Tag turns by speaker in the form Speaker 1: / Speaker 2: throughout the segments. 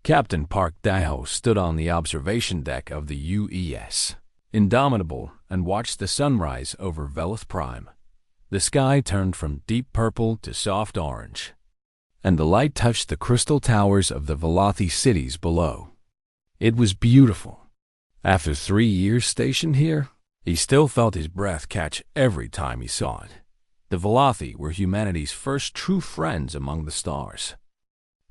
Speaker 1: Captain Park Daho stood on the observation deck of the UES, indomitable, and watched the sunrise over Velith Prime. The sky turned from deep purple to soft orange, and the light touched the crystal towers of the Velothi cities below. It was beautiful. After 3 years stationed here, he still felt his breath catch every time he saw it. The Velothi were humanity's first true friends among the stars.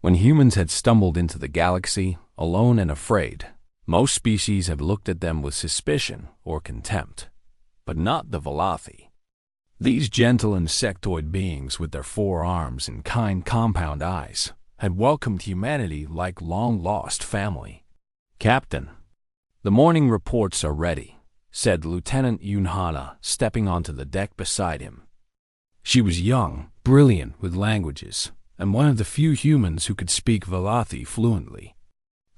Speaker 1: When humans had stumbled into the galaxy, alone and afraid, most species have looked at them with suspicion or contempt. But not the Velothi. These gentle insectoid beings with their 4 arms and kind compound eyes had welcomed humanity like long-lost family. "Captain, the morning reports are ready," said Lieutenant Yunhana, stepping onto the deck beside him. She was young, brilliant with languages, and one of the few humans who could speak Velothi fluently.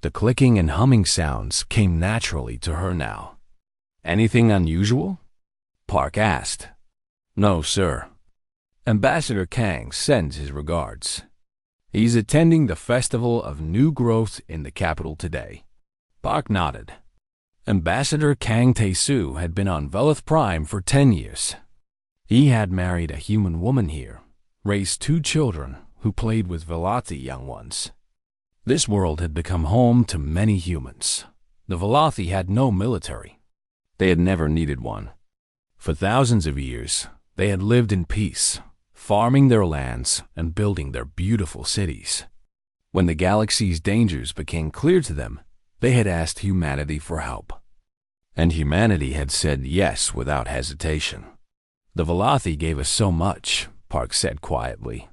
Speaker 1: The clicking and humming sounds came naturally to her now. "Anything unusual?" Park asked. "No, sir. Ambassador Kang sends his regards. He's attending the Festival of New Growth in the capital today." Park nodded. Ambassador Kang Tae-soo had been on Velith Prime for 10 years. He had married a human woman here, raised 2 children who played with Velothi young ones. This world had become home to many humans. The Velothi had no military. They had never needed one. For thousands of years, they had lived in peace, farming their lands and building their beautiful cities. When the galaxy's dangers became clear to them, they had asked humanity for help. And humanity had said yes without hesitation. "The Velothi gave us so much," Park said quietly.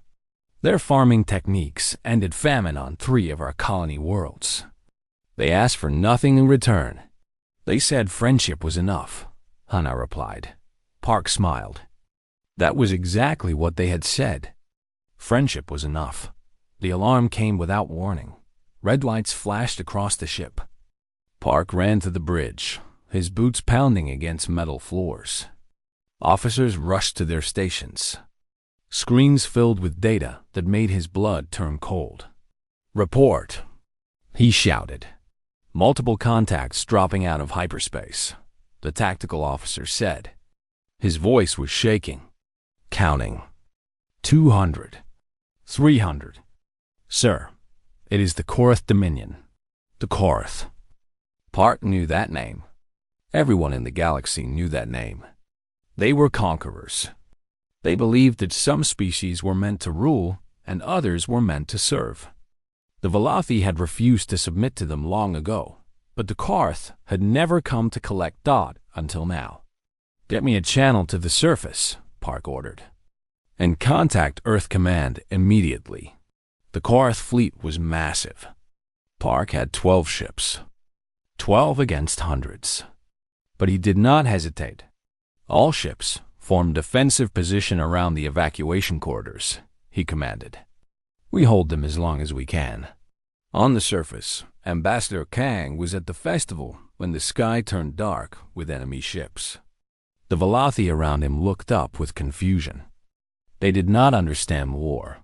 Speaker 1: "Their farming techniques ended famine on 3 of our colony worlds. They asked for nothing in return. They said friendship was enough," Hana replied. Park smiled. That was exactly what they had said. Friendship was enough. The alarm came without warning. Red lights flashed across the ship. Park ran to the bridge, his boots pounding against metal floors. Officers rushed to their stations. Screens filled with data that made his blood turn cold. "Report," he shouted. Multiple contacts dropping out of hyperspace, the tactical officer said. His voice was shaking. Counting. 200. 300. "Sir, it is the Korath Dominion." The Korath. Park knew that name. Everyone in the galaxy knew that name. They were conquerors. They believed that some species were meant to rule and others were meant to serve. The Velothi had refused to submit to them long ago, but the Korath had never come to collect Dot until now. "Get me a channel to the surface," Park ordered. "And contact Earth Command immediately." The Korath fleet was massive. Park had 12 ships. 12 against hundreds. But he did not hesitate. All ships formed defensive position around the evacuation corridors, he commanded. "We hold them as long as we can." On the surface, Ambassador Kang was at the festival when the sky turned dark with enemy ships. The Velothi around him looked up with confusion. They did not understand war.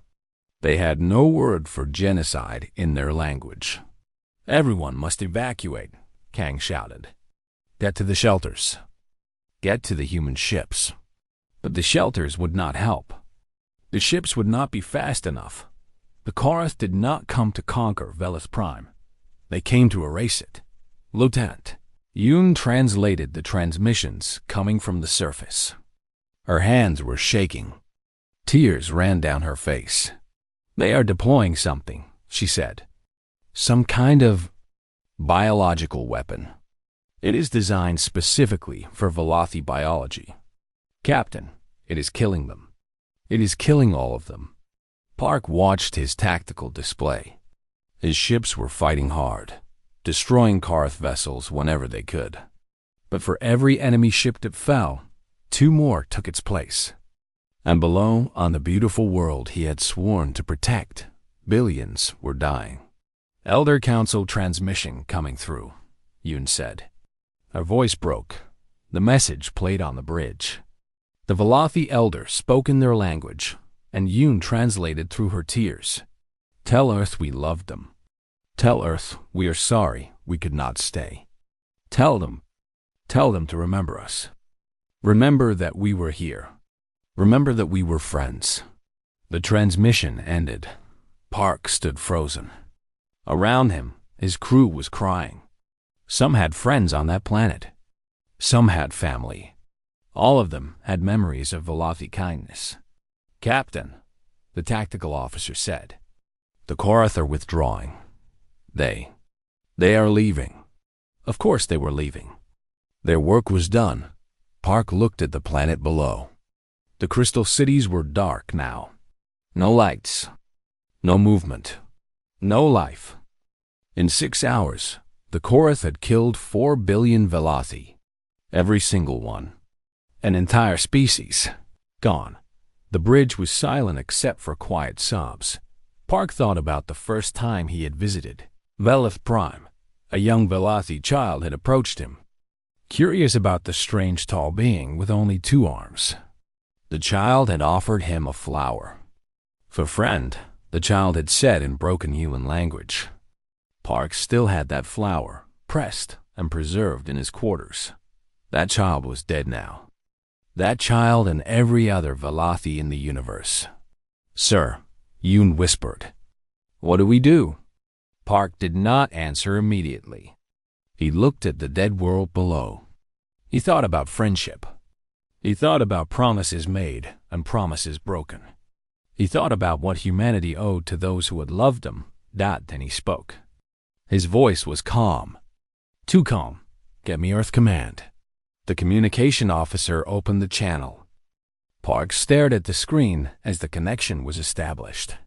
Speaker 1: They had no word for genocide in their language. "Everyone must evacuate," Kang shouted. "Get to the shelters. Get to the human ships." But the shelters would not help. The ships would not be fast enough. The Korath did not come to conquer Velith Prime. They came to erase it. "Lieutenant." Yoon translated the transmissions coming from the surface. Her hands were shaking. Tears ran down her face. "They are deploying something," she said. "Some kind of biological weapon. It is designed specifically for Velothi biology. Captain, it is killing them. It is killing all of them." Park watched his tactical display. His ships were fighting hard, destroying Korath vessels whenever they could. But for every enemy ship that fell, 2 more took its place. And below, on the beautiful world he had sworn to protect, billions were dying. "Elder Council transmission coming through," Yoon said. Her voice broke. The message played on the bridge. The Velothi elder spoke in their language, and Yoon translated through her tears. "Tell Earth we loved them. Tell Earth we are sorry we could not stay. Tell them to remember us. Remember that we were here. Remember that we were friends." The transmission ended. Park stood frozen. Around him, his crew was crying. Some had friends on that planet. Some had family. All of them had memories of Velothi kindness. "Captain," the tactical officer said, "the Korath are withdrawing. They are leaving." Of course they were leaving. Their work was done. Park looked at the planet below. The crystal cities were dark now. No lights. No movement. No life. In 6 hours, the Korath had killed 4 billion Velothi. Every single one. An entire species. Gone. The bridge was silent except for quiet sobs. Park thought about the first time he had visited. Veloth Prime, a young Velothi child, had approached him, curious about the strange tall being with only 2 arms. The child had offered him a flower. "For friend," the child had said in broken human language. Park still had that flower, pressed and preserved in his quarters. That child was dead now. That child and every other Velothi in the universe. "Sir," Yoon whispered. "What do we do?" Park did not answer immediately. He looked at the dead world below. He thought about friendship. He thought about promises made and promises broken. He thought about what humanity owed to those who had loved him. Then he spoke. His voice was calm. Too calm. "Get me Earth Command." The communication officer opened the channel. Park stared at the screen as the connection was established.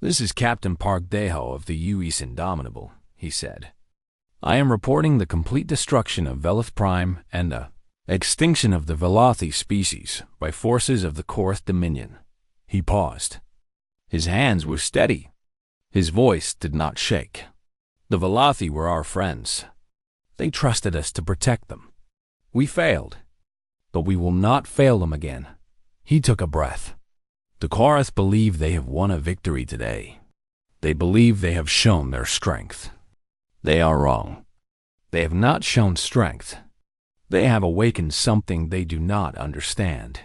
Speaker 1: "This is Captain Park Deho of the U.S. Indomitable," he said. "I am reporting the complete destruction of Veloth Prime and the extinction of the Velothi species by forces of the Korath Dominion." He paused. His hands were steady. His voice did not shake. "The Velothi were our friends. They trusted us to protect them. We failed, but we will not fail them again." He took a breath. "The Korath believe they have won a victory today. They believe they have shown their strength. They are wrong. They have not shown strength. They have awakened something they do not understand."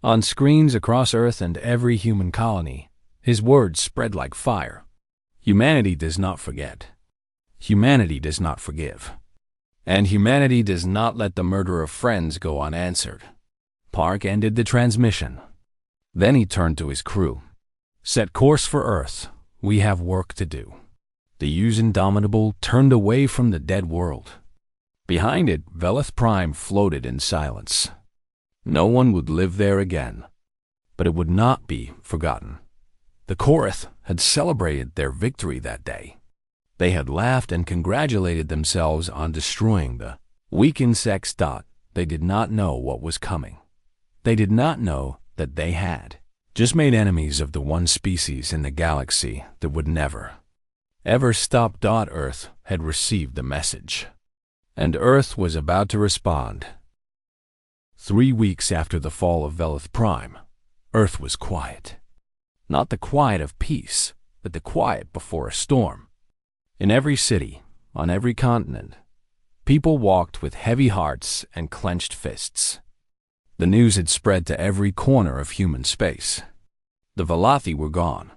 Speaker 1: On screens across Earth and every human colony, his words spread like fire. Humanity does not forget. Humanity does not forgive. And humanity does not let the murder of friends go unanswered. Park ended the transmission. Then he turned to his crew. "Set course for Earth. We have work to do." The U.S. Indomitable turned away from the dead world. Behind it, Veloth Prime floated in silence. No one would live there again, but it would not be forgotten. The Korath had celebrated their victory that day. They had laughed and congratulated themselves on destroying the weak insects. They did not know what was coming. They did not know that they had just made enemies of the one species in the galaxy that would never, ever stop. Earth had received the message, and Earth was about to respond. 3 weeks after the fall of Veloth Prime, Earth was quiet. Not the quiet of peace, but the quiet before a storm. In every city, on every continent, people walked with heavy hearts and clenched fists. The news had spread to every corner of human space. The Velothi were gone.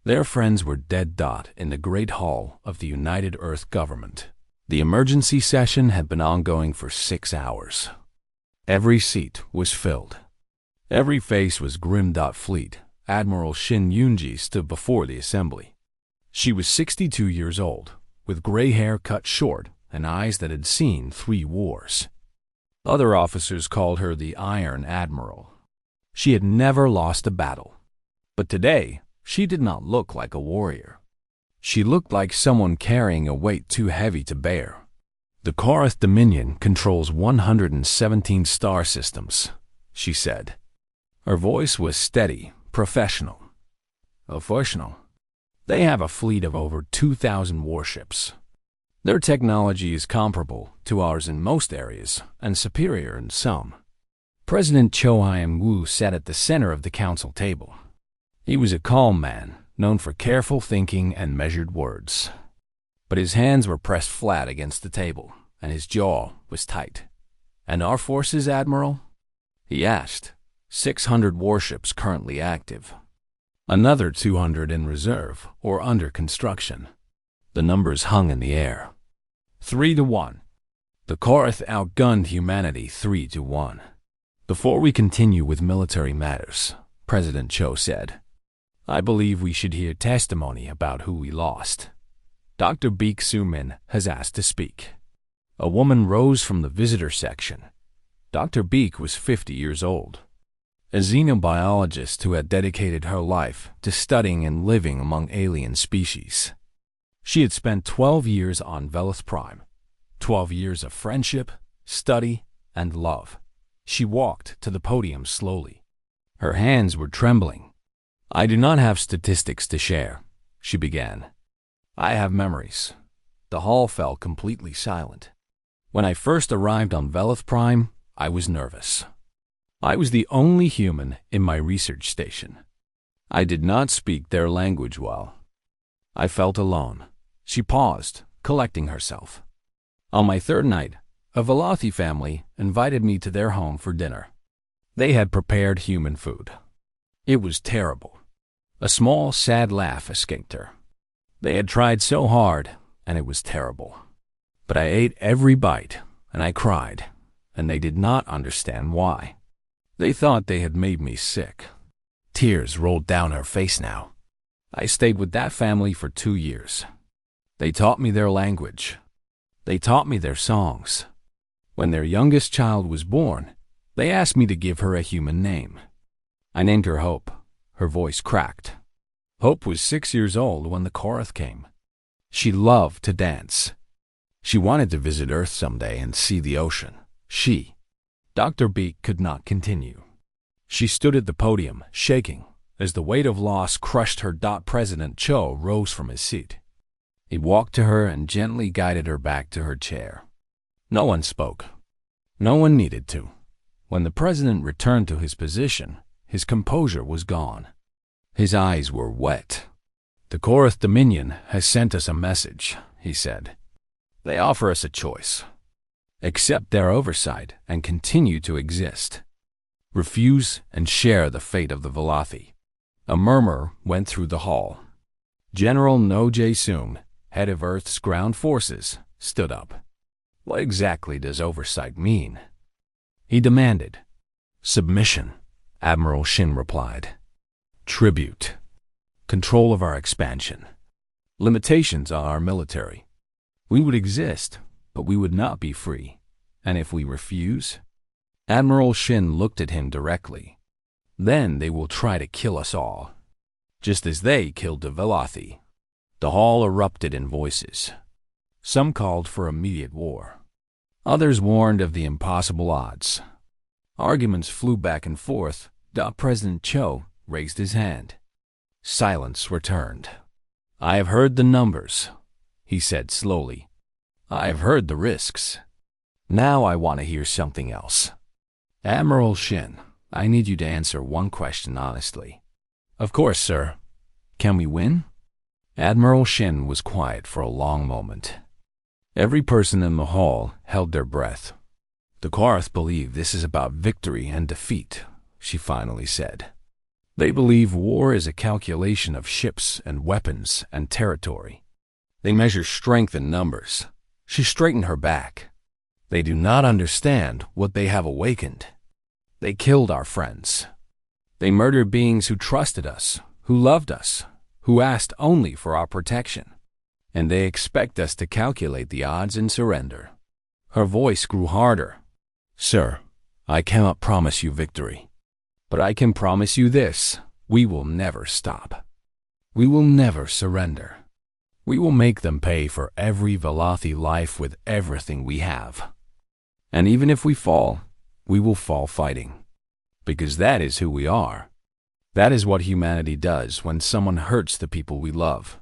Speaker 1: Their friends were dead. In the Great Hall of the United Earth Government, the emergency session had been ongoing for 6 hours. Every seat was filled. Every face was grim. Fleet Admiral Shin Yoonji stood before the assembly. She was 62 years old, with gray hair cut short and eyes that had seen 3 wars. Other officers called her the Iron Admiral. She had never lost a battle. But today, she did not look like a warrior. She looked like someone carrying a weight too heavy to bear. "The Korath Dominion controls 117 star systems," she said. Her voice was steady, professional. Professional. "They have a fleet of over 2,000 warships. Their technology is comparable to ours in most areas and superior in some." President Cho Hyun-woo sat at the center of the council table. He was a calm man, known for careful thinking and measured words. but his hands were pressed flat against the table, and his jaw was tight. "And our forces, Admiral?" he asked. 600 warships currently active. Another 200 in reserve or under construction. The numbers hung in the air. 3-1. The Korath outgunned humanity 3-1. "Before we continue with military matters," President Cho said, "I believe we should hear testimony about who we lost. Dr. Baek Soo-min has asked to speak." A woman rose from the visitor section. Dr. Baek was 50 years old, a xenobiologist who had dedicated her life to studying and living among alien species. She had spent 12 years on Velith Prime, 12 years of friendship, study, and love. She walked to the podium slowly. Her hands were trembling. "I do not have statistics to share," she began. "I have memories." The hall fell completely silent. "When I first arrived on Velith Prime, I was nervous. I was the only human in my research station. I did not speak their language well. I felt alone." She paused, collecting herself. "On my third night, a Velothi family invited me to their home for dinner. They had prepared human food. It was terrible." A small, sad laugh escaped her. "They had tried so hard, and it was terrible. But I ate every bite, and I cried, and they did not understand why. They thought they had made me sick." Tears rolled down her face now. "I stayed with that family for 2 years. They taught me their language. They taught me their songs. When their youngest child was born, they asked me to give her a human name. I named her Hope." Her voice cracked. Hope was 6 years old when the Korath came. She loved to dance. She wanted to visit Earth someday and see the ocean. Dr. Baek could not continue. She stood at the podium, shaking, as the weight of loss crushed her. President Cho rose from his seat. He walked to her and gently guided her back to her chair. No one spoke. No one needed to. When the president returned to his position, his composure was gone. His eyes were wet. "The Korath Dominion has sent us a message," he said. "They offer us a choice. Accept their oversight and continue to exist. Refuse and share the fate of the Velothi." A murmur went through the hall. General No Jae-sung, head of Earth's ground forces, stood up. "What exactly does oversight mean?" he demanded. "Submission," Admiral Shin replied. "Tribute. Control of our expansion. Limitations on our military. We would exist, but we would not be free. And if we refuse?" Admiral Shin looked at him directly. "Then they will try to kill us all, just as they killed the Velothi." The hall erupted in voices. Some called for immediate war. Others warned of the impossible odds. Arguments flew back and forth. President Cho raised his hand. Silence returned. "I have heard the numbers," he said slowly. "I have heard the risks. Now I want to hear something else. Admiral Shin, I need you to answer one question honestly." "Of course, sir. Can we win?" Admiral Shin was quiet for a long moment. Every person in the hall held their breath. "The Korath believe this is about victory and defeat," she finally said. "They believe war is a calculation of ships and weapons and territory. They measure strength in numbers." She straightened her back. "They do not understand what they have awakened. They killed our friends. They murdered beings who trusted us, who loved us, who asked only for our protection. And they expect us to calculate the odds and surrender." Her voice grew harder. "Sir, I cannot promise you victory. But I can promise you this: we will never stop. We will never surrender. We will make them pay for every Velothi life with everything we have. And even if we fall, we will fall fighting. Because that is who we are. That is what humanity does when someone hurts the people we love."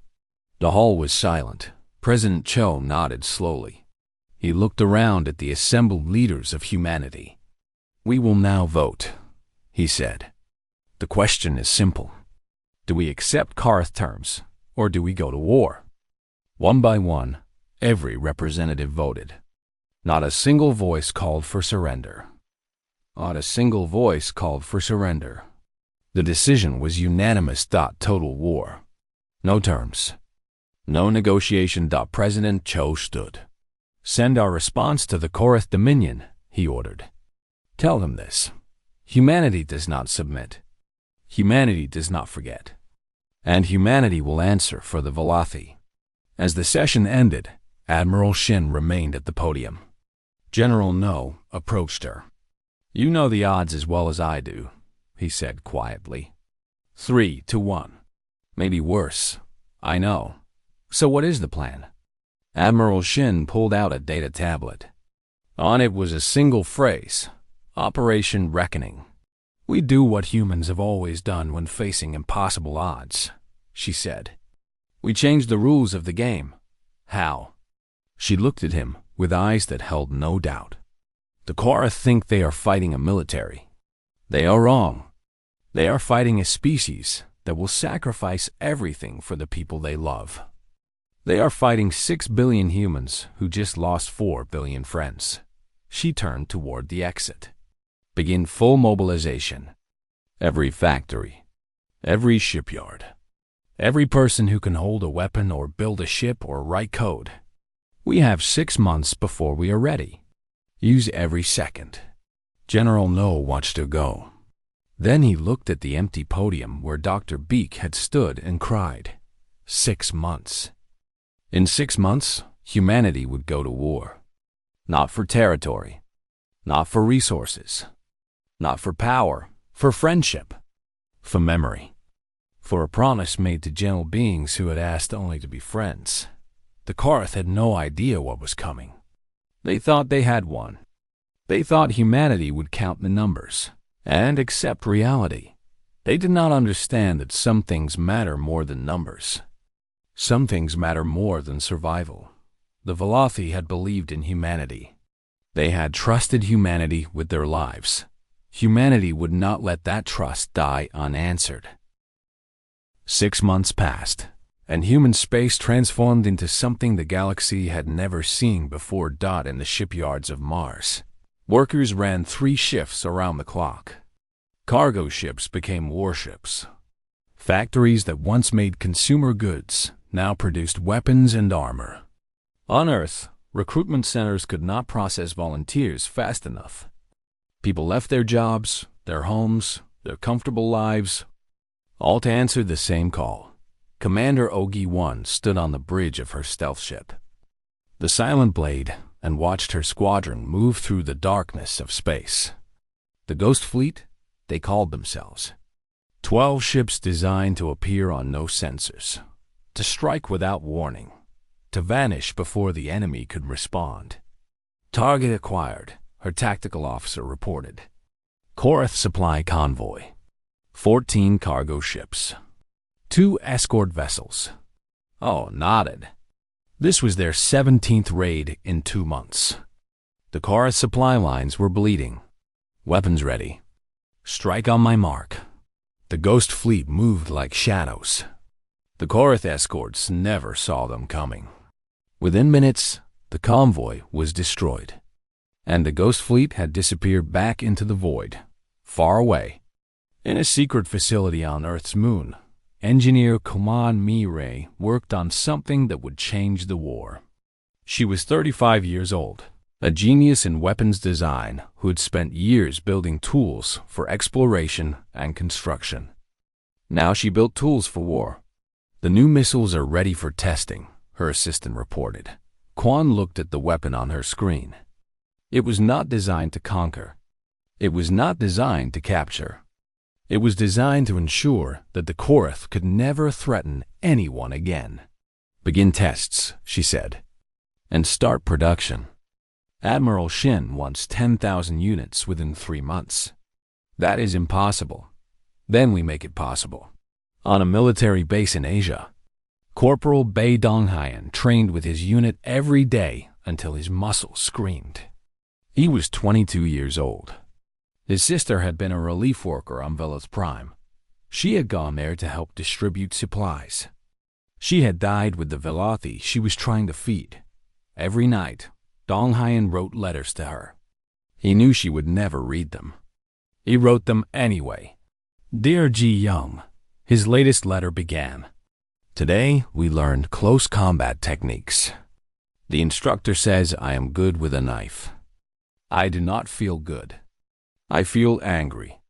Speaker 1: The hall was silent. President Cho nodded slowly. He looked around at the assembled leaders of humanity. "We will now vote," he said. "The question is simple. Do we accept Korath terms, or do we go to war?" One by one, every representative voted. Not a single voice called for surrender. Not a single voice called for surrender. The decision was unanimous. Total war. No terms. No negotiation. President Cho stood. Send our response to the Korath Dominion, he ordered. Tell them this. Humanity does not submit. Humanity does not forget. And humanity will answer for the Velothi. As the session ended, Admiral Shin remained at the podium. General No approached her. You know the odds as well as I do, he said quietly. 3-1. Maybe worse. I know. So what is the plan? Admiral Shin pulled out a data tablet. On it was a single phrase, Operation Reckoning. We do what humans have always done when facing impossible odds, she said. We changed the rules of the game. How? She looked at him with eyes that held no doubt. The Korath think they are fighting a military. They are wrong. They are fighting a species that will sacrifice everything for the people they love. They are fighting 6 billion humans who just lost 4 billion friends. She turned toward the exit. Begin full mobilization. Every factory, every shipyard, every person who can hold a weapon or build a ship or write code. We have 6 months before we are ready. Use every second. General No watched her go. Then he looked at the empty podium where Dr. Beak had stood and cried, 6 months. In 6 months, humanity would go to war. Not for territory, not for resources, not for power, for friendship, for memory, for a promise made to gentle beings who had asked only to be friends. The Korath had no idea what was coming. They thought they had one. They thought humanity would count the numbers and accept reality. They did not understand that some things matter more than numbers. Some things matter more than survival. The Velothi had believed in humanity. They had trusted humanity with their lives. Humanity would not let that trust die unanswered. 6 months passed, and human space transformed into something the galaxy had never seen before. In the shipyards of Mars, workers ran 3 shifts around the clock. Cargo ships became warships. Factories that once made consumer goods now produced weapons and armor. On Earth, recruitment centers could not process volunteers fast enough. People left their jobs, their homes, their comfortable lives, all to answer the same call. Commander Ogi-1 stood on the bridge of her stealth ship, the Silent Blade, and watched her squadron move through the darkness of space. The Ghost Fleet, they called themselves. 12 ships designed to appear on no sensors, to strike without warning, to vanish before the enemy could respond. Target acquired, her tactical officer reported. Korath supply convoy. 14 cargo ships. 2 escort vessels. Oh, nodded. This was their 17th raid in 2 months. The Korath supply lines were bleeding. Weapons ready. Strike on my mark. The Ghost Fleet moved like shadows. The Korath escorts never saw them coming. Within minutes, the convoy was destroyed, and the Ghost Fleet had disappeared back into the void, far away. In a secret facility on Earth's moon, engineer Kuman Mi-Ray worked on something that would change the war. She was 35 years old, a genius in weapons design who had spent years building tools for exploration and construction. Now she built tools for war. The new missiles are ready for testing, her assistant reported. Quan looked at the weapon on her screen. It was not designed to conquer. It was not designed to capture. It was designed to ensure that the Korath could never threaten anyone again. Begin tests, she said, and start production. Admiral Shin wants 10,000 units within 3 months. That is impossible. Then we make it possible. On a military base in Asia, Corporal Bei Donghayan trained with his unit every day until his muscles screamed. He was 22 years old. His sister had been a relief worker on Veloth Prime. She had gone there to help distribute supplies. She had died with the Velothi she was trying to feed. Every night, Dong Hyen wrote letters to her. He knew she would never read them. He wrote them anyway. Dear Ji Young, his latest letter began. Today, we learned close combat techniques. The instructor says I am good with a knife. I do not feel good. I feel angry.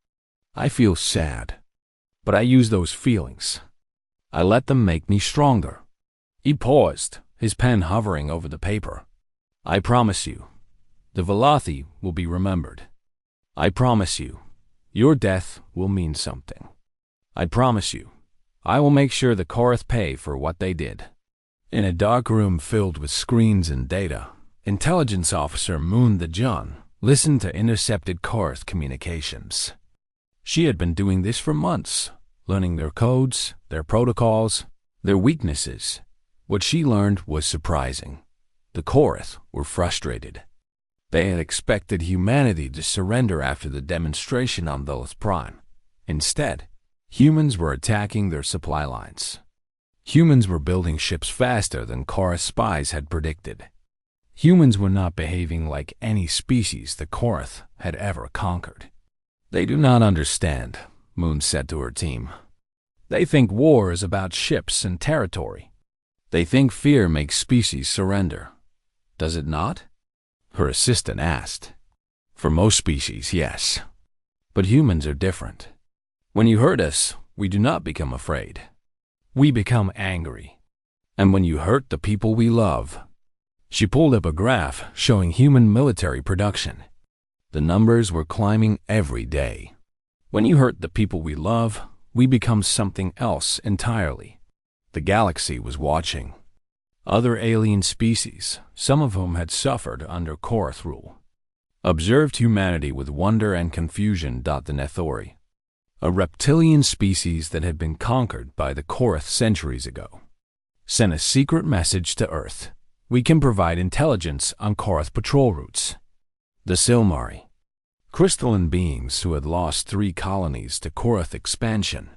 Speaker 1: I feel sad. But I use those feelings. I let them make me stronger. He paused, his pen hovering over the paper. I promise you, the Velothi will be remembered. I promise you, your death will mean something. I promise you, I will make sure the Korath pay for what they did. In a dark room filled with screens and data, Intelligence Officer Moon the Jun listened to intercepted Korath communications. She had been doing this for months, learning their codes, their protocols, their weaknesses. What she learned was surprising. The Korath were frustrated. They had expected humanity to surrender after the demonstration on Lilith Prime. Instead, humans were attacking their supply lines. Humans were building ships faster than Korath spies had predicted. Humans were not behaving like any species the Korath had ever conquered. They do not understand, Moon said to her team. They think war is about ships and territory. They think fear makes species surrender. Does it not? Her assistant asked. For most species, yes. But humans are different. When you hurt us, we do not become afraid. We become angry. And when you hurt the people we love. She pulled up a graph showing human military production. The numbers were climbing every day. When you hurt the people we love, we become something else entirely. The galaxy was watching. Other alien species, some of whom had suffered under Korath rule, observed humanity with wonder and confusion. The Nethori, a reptilian species that had been conquered by the Korath centuries ago, sent a secret message to Earth. We can provide intelligence on Korath patrol routes. The Silmari, crystalline beings who had lost 3 colonies to Korath expansion,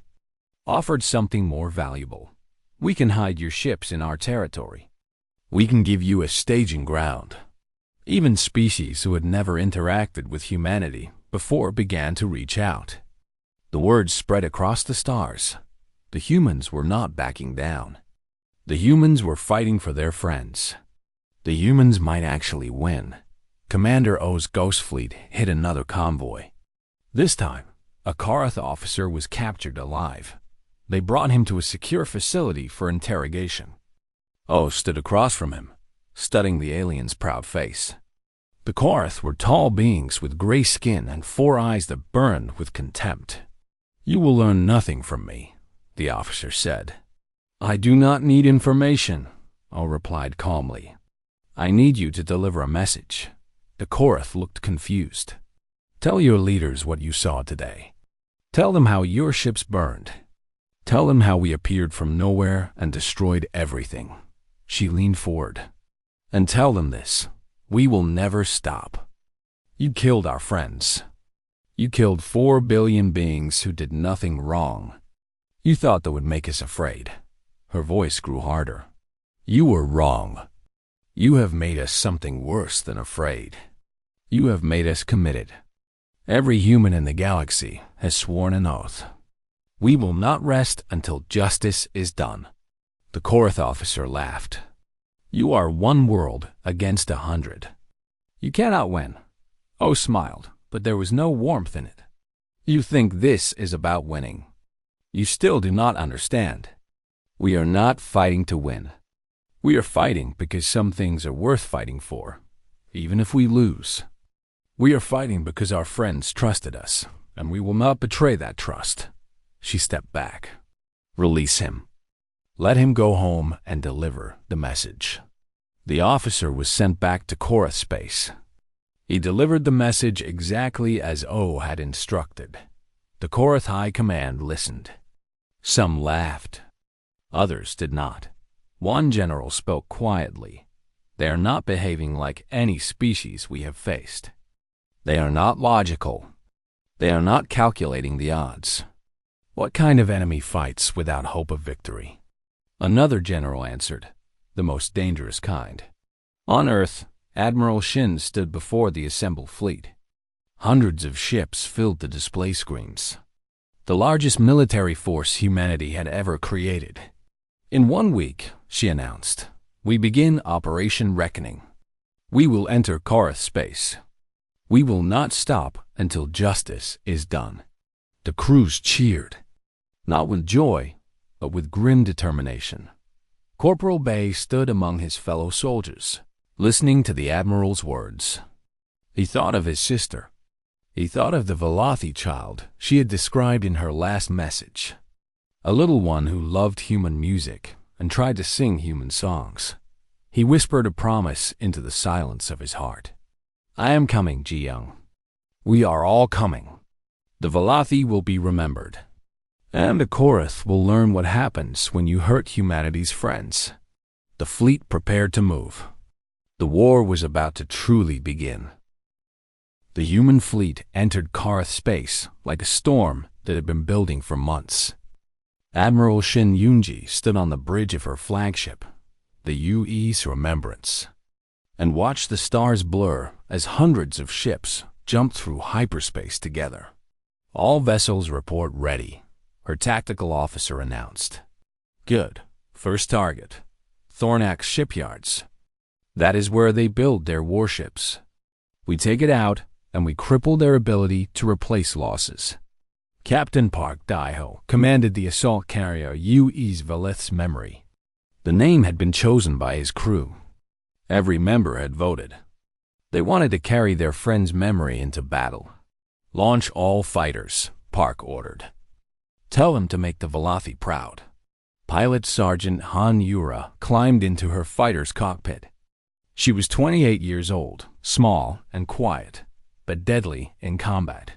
Speaker 1: offered something more valuable. We can hide your ships in our territory. We can give you a staging ground. Even species who had never interacted with humanity before began to reach out. The word spread across the stars. The humans were not backing down. The humans were fighting for their friends. The humans might actually win. Commander O's Ghost Fleet hit another convoy. This time, a Korath officer was captured alive. They brought him to a secure facility for interrogation. O stood across from him, studying the alien's proud face. The Korath were tall beings with gray skin and 4 eyes that burned with contempt. You will learn nothing from me, the officer said. I do not need information, O replied calmly. I need you to deliver a message. The Korath looked confused. Tell your leaders what you saw today. Tell them how your ships burned. Tell them how we appeared from nowhere and destroyed everything. She leaned forward. And tell them this. We will never stop. You killed our friends. You killed 4 billion beings who did nothing wrong. You thought that would make us afraid. Her voice grew harder. You were wrong. You have made us something worse than afraid. You have made us committed. Every human in the galaxy has sworn an oath. We will not rest until justice is done. The Korath officer laughed. You are 1 world against 100. You cannot win. O smiled, but there was no warmth in it. You think this is about winning. You still do not understand. We are not fighting to win. We are fighting because some things are worth fighting for, even if we lose. We are fighting because our friends trusted us, and we will not betray that trust. She stepped back. Release him. Let him go home and deliver the message. The officer was sent back to Korath space. He delivered the message exactly as O had instructed. The Korath High Command listened. Some laughed. Others did not. One general spoke quietly. They are not behaving like any species we have faced. They are not logical. They are not calculating the odds. What kind of enemy fights without hope of victory? Another general answered, "The most dangerous kind." On Earth, Admiral Shin stood before the assembled fleet. Hundreds of ships filled the display screens. The largest military force humanity had ever created. "In 1 week," she announced, "we begin Operation Reckoning. We will enter Korath space. We will not stop until justice is done." The crews cheered, not with joy, but with grim determination. Corporal Bay stood among his fellow soldiers, listening to the Admiral's words. He thought of his sister. He thought of the Velothi child she had described in her last message, a little one who loved human music and tried to sing human songs. He whispered a promise into the silence of his heart. "I am coming, Ji-young. We are all coming. The Velothi will be remembered. And the Korath will learn what happens when you hurt humanity's friends." The fleet prepared to move. The war was about to truly begin. The human fleet entered Korath space like a storm that had been building for months. Admiral Shin Yunji stood on the bridge of her flagship, the UE's Remembrance, and watched the stars blur as hundreds of ships jumped through hyperspace together. "All vessels report ready," her tactical officer announced. "Good. First target, Thornax shipyards. That is where they build their warships. We take it out, and we cripple their ability to replace losses." Captain Park Daiho commanded the assault carrier UE's Velith's Memory. The name had been chosen by his crew. Every member had voted. They wanted to carry their friend's memory into battle. "Launch all fighters," Park ordered. "Tell them to make the Velothi proud." Pilot Sergeant Han Yura climbed into her fighter's cockpit. She was 28 years old, small and quiet, but deadly in combat.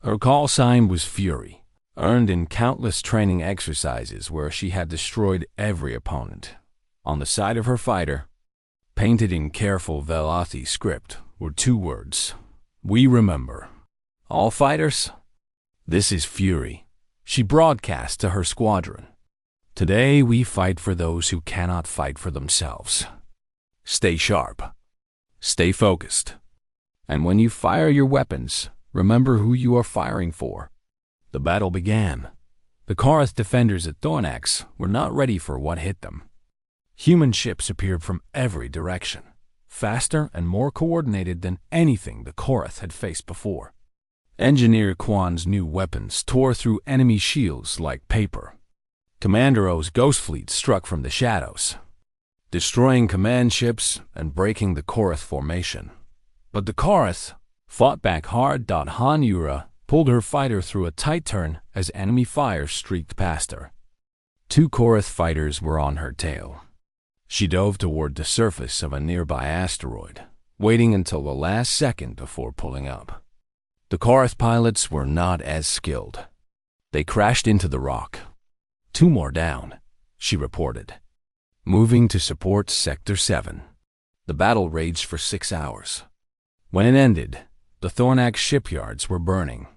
Speaker 1: Her call sign was Fury, earned in countless training exercises where she had destroyed every opponent. On the side of her fighter, painted in careful Velothi script, were 2 words: "We remember." "All fighters, this is Fury," she broadcast to her squadron. "Today we fight for those who cannot fight for themselves. Stay sharp. Stay focused. And when you fire your weapons, remember who you are firing for." The battle began. The Korath defenders at Thornax were not ready for what hit them. Human ships appeared from every direction, faster and more coordinated than anything the Korath had faced before. Engineer Kwan's new weapons tore through enemy shields like paper. Commander O's Ghost Fleet struck from the shadows, destroying command ships and breaking the Korath formation. But the Korath fought back hard. Han Yura pulled her fighter through a tight turn as enemy fire streaked past her. 2 Korath fighters were on her tail. She dove toward the surface of a nearby asteroid, waiting until the last second before pulling up. The Korath pilots were not as skilled. They crashed into the rock. 2 more down, she reported. Moving to support Sector 7. The battle raged for 6 hours. When it ended, the Thornax shipyards were burning.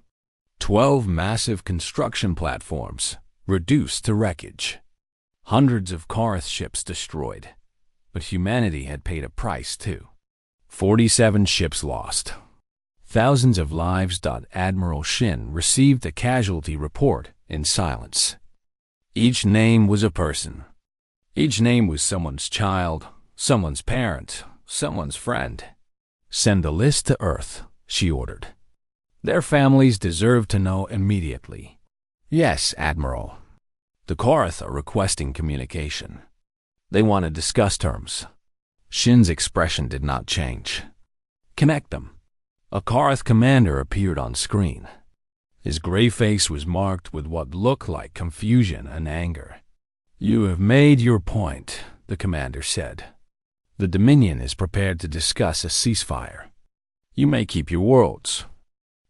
Speaker 1: 12 massive construction platforms reduced to wreckage. Hundreds of Korath ships destroyed. But humanity had paid a price too. 47 ships lost. Thousands of lives. Admiral Shin received a casualty report in silence. Each name was a person. Each name was someone's child, someone's parent, someone's friend. "Send a list to Earth," she ordered. "Their families deserve to know immediately." "Yes, Admiral." The Korath are requesting communication. They want to discuss terms. Shin's expression did not change. "Connect them." A Korath commander appeared on screen. His gray face was marked with what looked like confusion and anger. "You have made your point," the commander said. "The Dominion is prepared to discuss a ceasefire. You may keep your worlds.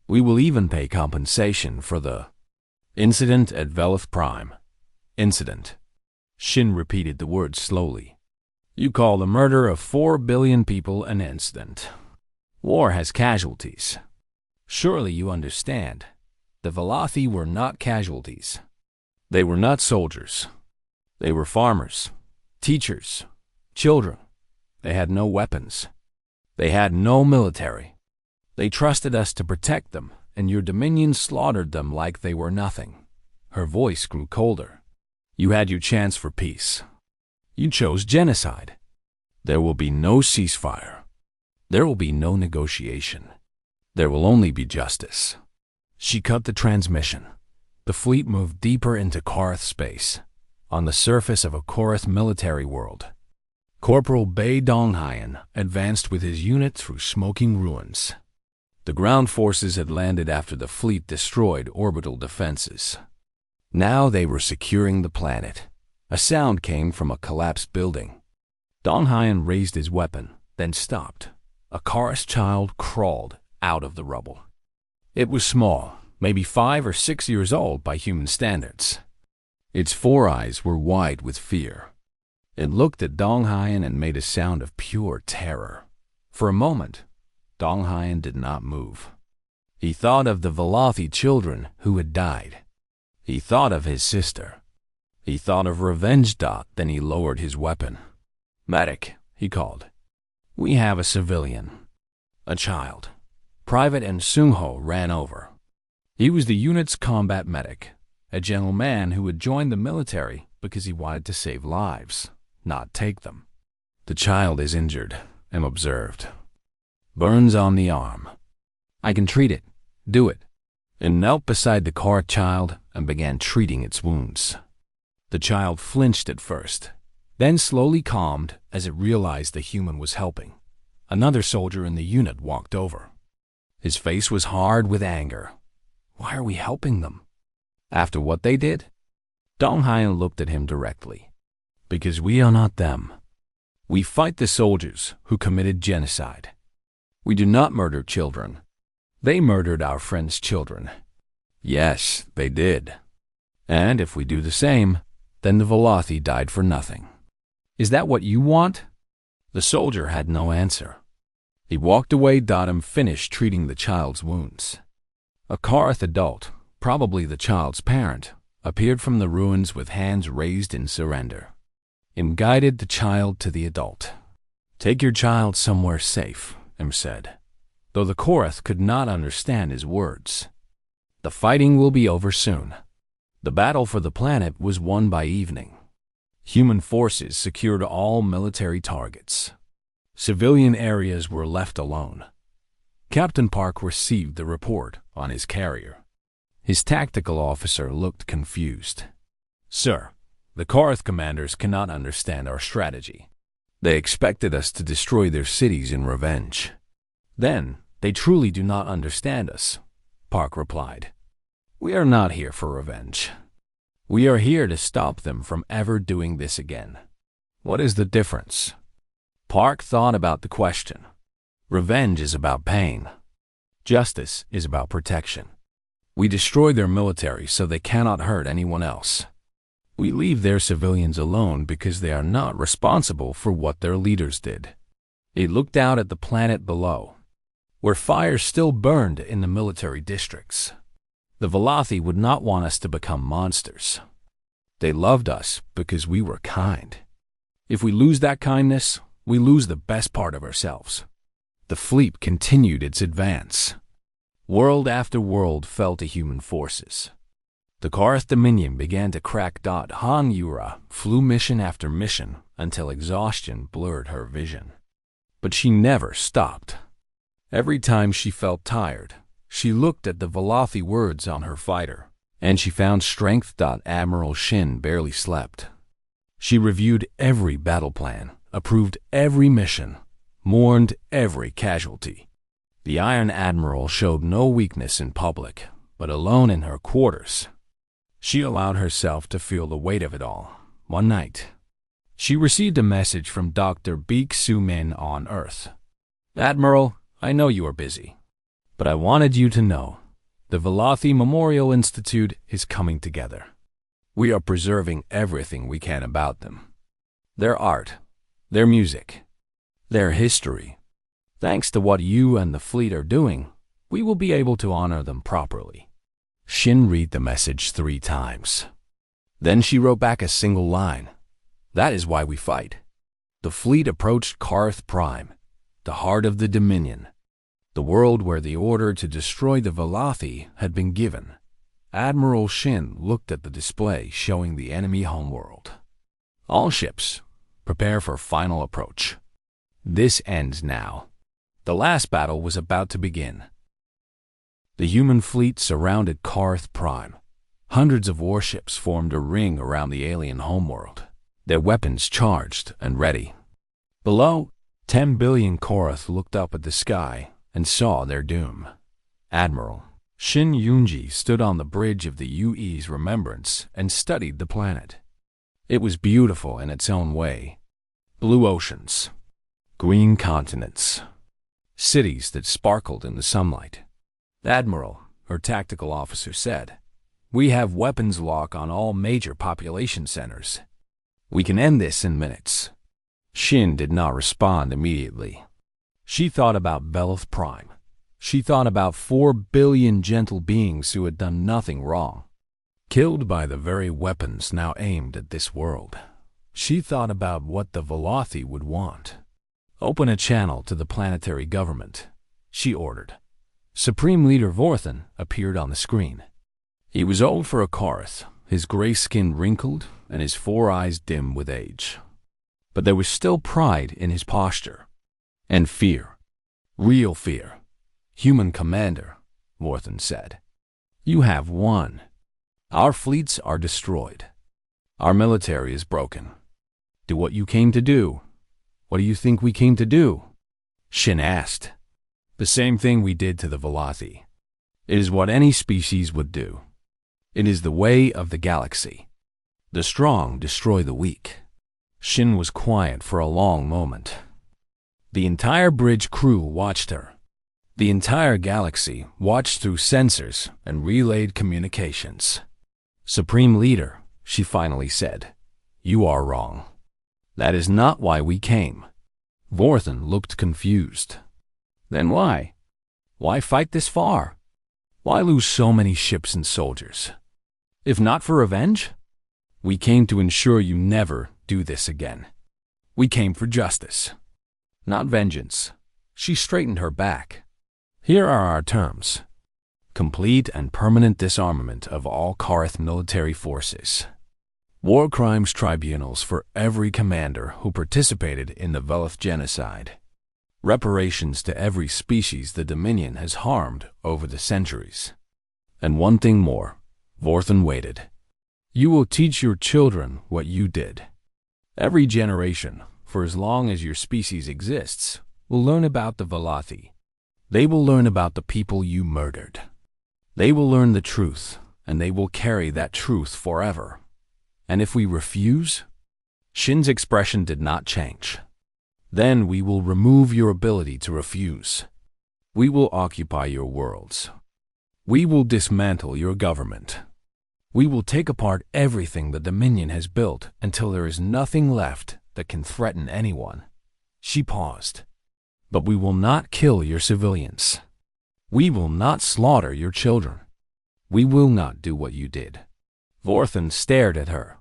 Speaker 1: We will even pay compensation for the incident at Velith Prime." "Incident." Shin repeated the words slowly. "You call the murder of 4 billion people an incident. War has casualties. Surely you understand. The Velothi were not casualties. They were not soldiers. They were farmers, teachers, children. They had no weapons. They had no military. They trusted us to protect them, and your dominion slaughtered them like they were nothing. Her voice grew colder. You had your chance for peace. You chose genocide. There will be no ceasefire. There will be no negotiation. There will only be justice. She cut the transmission. The fleet moved deeper into Korath space, on the surface of a Korath military world. Corporal Bei Donghayan advanced with his unit through smoking ruins. The ground forces had landed after the fleet destroyed orbital defenses. Now they were securing the planet. A sound came from a collapsed building. Donghayan raised his weapon, then stopped. A Korath child crawled out of the rubble. It was small, maybe 5 or 6 years old by human standards. Its 4 eyes were wide with fear. It looked at Donghayan and made a sound of pure terror. For a moment, Donghayan did not move. He thought of the Velothi children who had died. He thought of his sister. He thought of revenge. Then he lowered his weapon. "Medic," he called. "We have a civilian. A child." Private and Sungho ran over. He was the unit's combat medic, a gentleman who had joined the military because he wanted to save lives, not take them. "The child is injured," M observed. "Burns on the arm." "I can treat it. Do it." And knelt beside the Korath child and began treating its wounds. The child flinched at first, then slowly calmed as it realized the human was helping. Another soldier in the unit walked over. His face was hard with anger. "Why are we helping them? After what they did?" Donghayan looked at him directly. "Because we are not them. We fight the soldiers who committed genocide. We do not murder children. They murdered our friends' children. Yes, they did. And if we do the same, then the Velothi died for nothing. Is that what you want?" The soldier had no answer. He walked away. M finished treating the child's wounds. A Korath adult, probably the child's parent, appeared from the ruins with hands raised in surrender. M guided the child to the adult. "Take your child somewhere safe," M said, though the Korath could not understand his words. "The fighting will be over soon." The battle for the planet was won by evening. Human forces secured all military targets. Civilian areas were left alone. Captain Park received the report on his carrier. His tactical officer looked confused. "Sir, the Korath commanders cannot understand our strategy. They expected us to destroy their cities in revenge." "Then they truly do not understand us," Park replied. "We are not here for revenge. We are here to stop them from ever doing this again." "What is the difference?" Park thought about the question. Revenge is about pain. Justice is about protection. We destroy their military so they cannot hurt anyone else. We leave their civilians alone because they are not responsible for what their leaders did. He looked out at the planet below, where fires still burned in the military districts. The Velothi would not want us to become monsters. They loved us because we were kind. If we lose that kindness, we lose the best part of ourselves. The fleet continued its advance. World after world fell to human forces. The Korath Dominion began to crack. Han Yura flew mission after mission until exhaustion blurred her vision. But she never stopped. Every time she felt tired, she looked at the Velothi words on her fighter, and she found strength. Admiral Shin barely slept. She reviewed every battle plan, approved every mission, mourned every casualty. The Iron Admiral showed no weakness in public, but alone in her quarters. She allowed herself to feel the weight of it all. One night, she received a message from Dr. Beek Su-min on Earth. "Admiral, I know you are busy, but I wanted you to know the Velothi Memorial Institute is coming together. We are preserving everything we can about them. Their art, their music, their history. Thanks to what you and the fleet are doing, we will be able to honor them properly." Shin read the message 3 times. Then she wrote back a single line. "That is why we fight." The fleet approached Karth Prime, the heart of the Dominion, the world where the order to destroy the Velothi had been given. Admiral Shin looked at the display showing the enemy homeworld. "All ships, prepare for final approach. This ends now." The last battle was about to begin. The human fleet surrounded Karth Prime. Hundreds of warships formed a ring around the alien homeworld, their weapons charged and ready. Below, 10 billion Korath looked up at the sky and saw their doom. Admiral Shin Yunji stood on the bridge of the UE's Remembrance and studied the planet. It was beautiful in its own way. Blue oceans, green continents, cities that sparkled in the sunlight. "Admiral," her tactical officer said, "we have weapons lock on all major population centers. We can end this in minutes." Shin did not respond immediately. She thought about Veloth Prime. She thought about 4 billion gentle beings who had done nothing wrong, killed by the very weapons now aimed at this world. She thought about what the Velothi would want. "Open a channel to the planetary government," she ordered. Supreme Leader Vorthan appeared on the screen. He was old for a Karth, his gray skin wrinkled and his 4 eyes dim with age. But there was still pride in his posture. And fear. Real fear. "Human commander," Vorthan said. "You have won. Our fleets are destroyed. Our military is broken. Do what you came to do." "What do you think we came to do?" Shin asked. "The same thing we did to the Velothi. It is what any species would do. It is the way of the galaxy. The strong destroy the weak." Shin was quiet for a long moment. The entire bridge crew watched her. The entire galaxy watched through sensors and relayed communications. "Supreme Leader," she finally said, "you are wrong. That is not why we came." Vorthan looked confused. "Then why? Why fight this far? Why lose so many ships and soldiers? If not for revenge? We came to ensure you never do this again. We came for justice, not vengeance." She straightened her back. "Here are our terms. Complete and permanent disarmament of all Karth military forces. War crimes tribunals for every commander who participated in the Veloth genocide. Reparations to every species the Dominion has harmed over the centuries. And one thing more," Vorthan waited. "You will teach your children what you did. Every generation, for as long as your species exists, will learn about the Velothi. They will learn about the people you murdered. They will learn the truth, and they will carry that truth forever. And if we refuse?" Shin's expression did not change. "Then we will remove your ability to refuse. We will occupy your worlds. We will dismantle your government. We will take apart everything the Dominion has built until there is nothing left that can threaten anyone." She paused. "But we will not kill your civilians. We will not slaughter your children. We will not do what you did." Vorthan stared at her.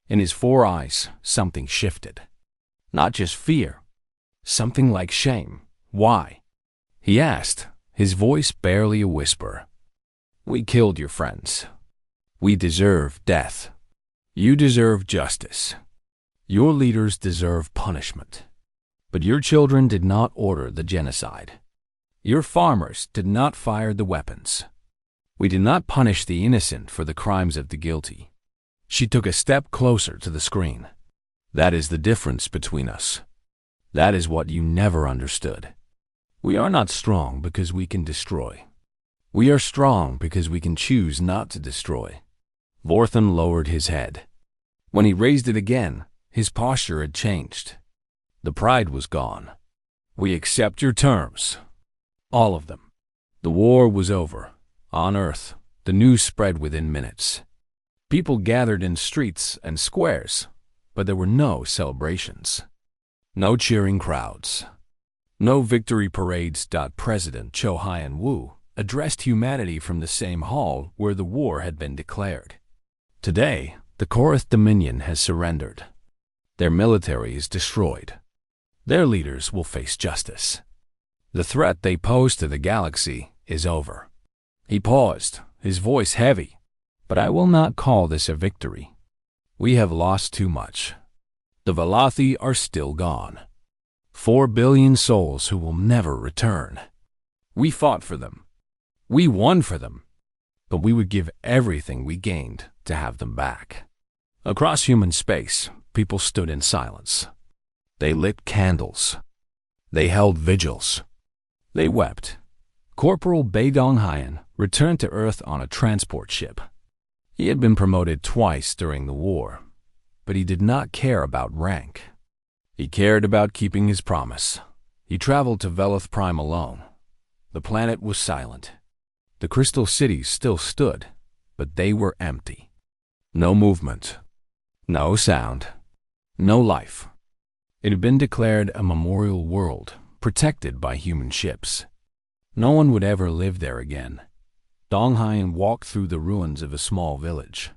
Speaker 1: In his 4 eyes, something shifted. Not just fear. Something like shame. "Why?" he asked, his voice barely a whisper. "We killed your friends. We deserve death. You deserve justice. Your leaders deserve punishment. But your children did not order the genocide. Your farmers did not fire the weapons. We did not punish the innocent for the crimes of the guilty." She took a step closer to the screen. "That is the difference between us. That is what you never understood. We are not strong because we can destroy. We are strong because we can choose not to destroy." Vorthan lowered his head. When he raised it again, his posture had changed. The pride was gone. "We accept your terms. All of them." The war was over. On Earth, the news spread within minutes. People gathered in streets and squares, but there were no celebrations. No cheering crowds. No victory parades. President Cho Hyun-woo addressed humanity from the same hall where the war had been declared. Today, The Korath Dominion has surrendered. Their military is destroyed. Their leaders will face justice. The threat they pose to the galaxy is over. He paused, his voice heavy. But I will not call this a victory. We have lost too much. The Velothi are still gone. 4 billion souls who will never return. We fought for them. We won for them. But we would give everything we gained to have them back. Across human space, people stood in silence. They lit candles. They held vigils. They wept. Corporal Bei Donghayan returned to Earth on a transport ship. He had been promoted twice during the war, but he did not care about rank. He cared about keeping his promise. He traveled to Veloth Prime alone. The planet was silent. The crystal cities still stood, but they were empty. No movement. No sound. No life. It had been declared a memorial world, protected by human ships. No one would ever live there again. Donghayan walked through the ruins of a small village.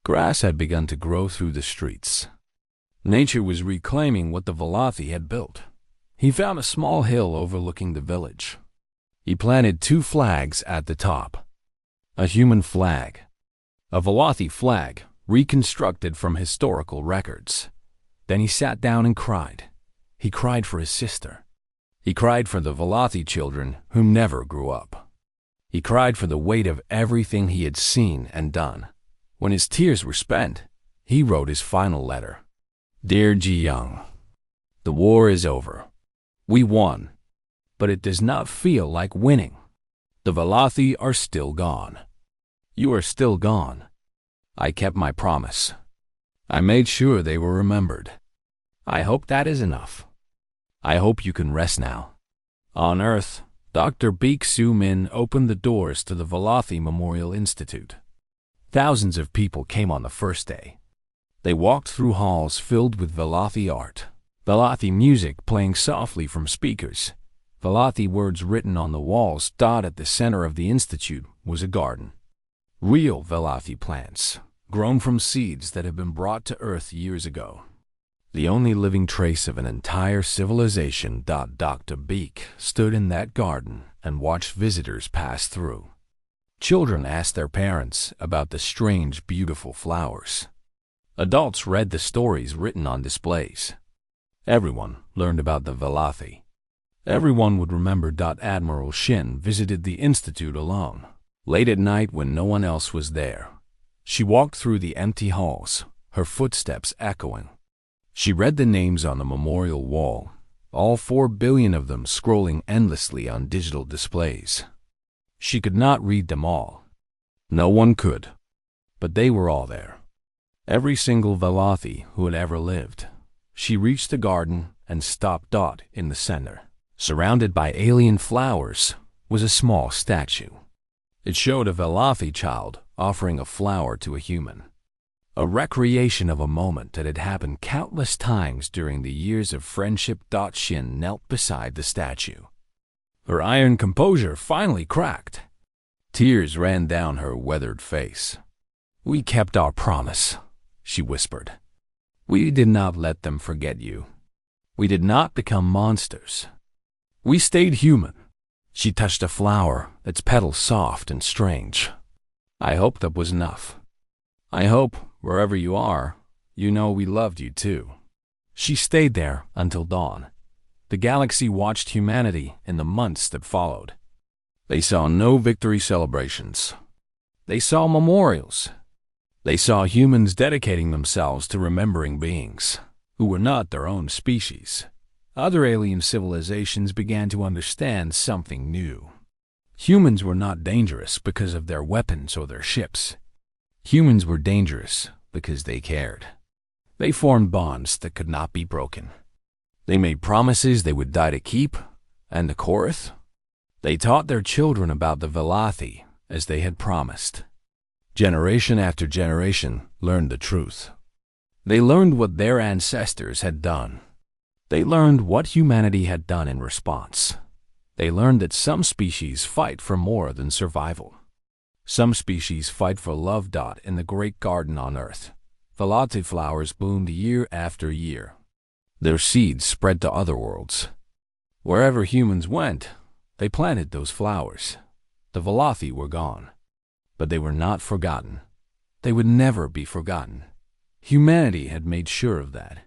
Speaker 1: Grass had begun to grow through the streets. Nature was reclaiming what the Velothi had built. He found a small hill overlooking the village. He planted 2 flags at the top. A human flag. A Velothi flag, reconstructed from historical records. Then he sat down and cried. He cried for his sister. He cried for the Velothi children who never grew up. He cried for the weight of everything he had seen and done. When his tears were spent, he wrote his final letter. Dear Ji Young, the war is over. We won, but it does not feel like winning. The Velothi are still gone. You are still gone. I kept my promise. I made sure they were remembered. I hope that is enough. I hope you can rest now. On Earth, Dr. Beek Su Min opened the doors to the Velothi Memorial Institute. Thousands of people came on the first day. They walked through halls filled with Velothi art, Velothi music playing softly from speakers. Velothi words written on the walls. At the center of the institute was a garden. Real Velothi plants, grown from seeds that had been brought to Earth years ago. The only living trace of an entire civilization. Dr. Beek stood in that garden and watched visitors pass through. Children asked their parents about the strange, beautiful flowers. Adults read the stories written on displays. Everyone learned about the Velothi. Everyone would remember. Admiral Shin visited the institute alone, late at night when no one else was there. She walked through the empty halls, her footsteps echoing. She read the names on the memorial wall, all 4 billion of them scrolling endlessly on digital displays. She could not read them all. No one could. But they were all there. Every single Velothi who had ever lived. She reached the garden and stopped. In the center, surrounded by alien flowers, was a small statue. It showed a Velothi child offering a flower to a human. A recreation of a moment that had happened countless times during the years of friendship. Shin knelt beside the statue. Her iron composure finally cracked. Tears ran down her weathered face. We kept our promise, she whispered. We did not let them forget you. We did not become monsters. We stayed human. She touched a flower, its petals soft and strange. I hope that was enough. I hope, wherever you are, you know we loved you too. She stayed there until dawn. The galaxy watched humanity in the months that followed. They saw no victory celebrations. They saw memorials. They saw humans dedicating themselves to remembering beings who were not their own species. Other alien civilizations began to understand something new. Humans were not dangerous because of their weapons or their ships. Humans were dangerous because they cared. They formed bonds that could not be broken. They made promises they would die to keep, and the Korath? They taught their children about the Velothi as they had promised. Generation after generation learned the truth. They learned what their ancestors had done. They learned what humanity had done in response. They learned that some species fight for more than survival. Some species fight for love. In the great garden on Earth, Velothi flowers bloomed year after year. Their seeds spread to other worlds. Wherever humans went, they planted those flowers. The Velothi were gone, but they were not forgotten. They would never be forgotten. Humanity had made sure of that.